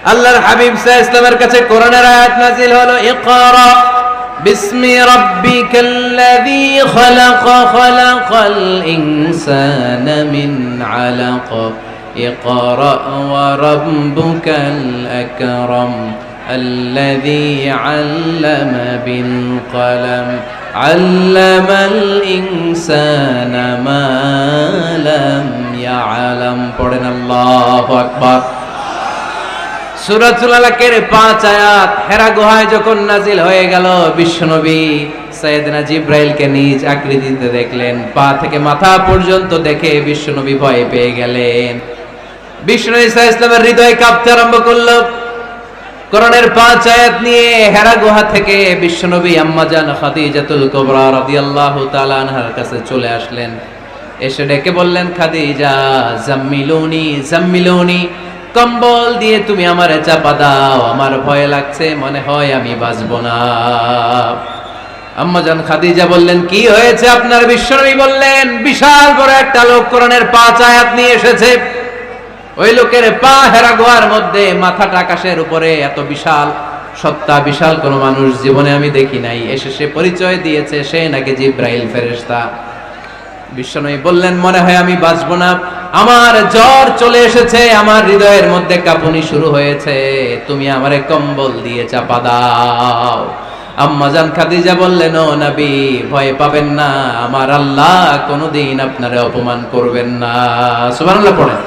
আল্লাহর হাবিব সাল্লাল্লাহু আলাইহি ওয়াসাল্লামের কাছে কোরআনের আয়াত নাযিল হলো, ইকরা বিসমি রাব্বিকাল্লাযী খালাক খালাকাল ইনসানা মিন আলাক ইকরা ওয়া রাব্বুকাল আকরাম الذي علم بالقلم علم الإنسان ما لم يعلم পড়েন আল্লাহু আকবার। সূরাতুল আলাকের 5 আয়াত হেরা গুহায় যখন নাজিল হয়ে গেল, বিশ্বনবী সাইয়েদনা জিবরাইলকে নিজ আকৃতিতে দেখলেন, পা থেকে মাথা পর্যন্ত দেখে বিশ্বনবী ভয় পেয়ে গেলেন। বিশ্বনবী সাল্লাল্লাহু আলাইহি ওয়াসাল্লামের হৃদয় কাঁপতে আরম্ভ করলো। কোরআনের 5 আয়াত নিয়ে হেরা গুহা থেকে বিশ্বনবী আম্মা জান খাদিজাতুল কুবরা রাদিয়াল্লাহু তাআলা আনহার কাছে চলে আসলেন। এসে ডেকে বললেন, খাদিজা জাম্মিলুনি জাম্মিলুনি, কম্বল দিয়ে তুমি আমারে চাপা দাও, আমার ভয় লাগছে, মনে হয় আমি বাঁচব না। আম্মা জান খাদিজা বললেন, কি হয়েছে আপনার? বিশ্বনবী বললেন, বিশাল বড় একটা লোক কোরআনের 5 আয়াত নিয়ে এসেছে। ওই লোকের পা হেরা গুহার মধ্যে, মাথাটা আকাশের উপরে, এত বিশাল সত্তা, বিশাল কোন মানুষ জীবনে আমি দেখি নাই। এসে সে পরিচয় দিয়েছে সে নাকি জিবরাইল ফেরেশতা। বিশ্বনবী বললেন, মনে হয় আমি বাঁচবো না, আমার জ্বর চলে এসেছে, আমার হৃদয়ের মধ্যে কাঁপুনি শুরু হয়েছে, তুমি আমারে কম্বল দিয়ে চাপা দাও। আম্মা জান খাদিজা বললেন, ও নবী ভয় পাবেন না, আমার আল্লাহ কোনোদিন আপনারে অপমান করবেন না। সুবহানাল্লাহ পড়েন।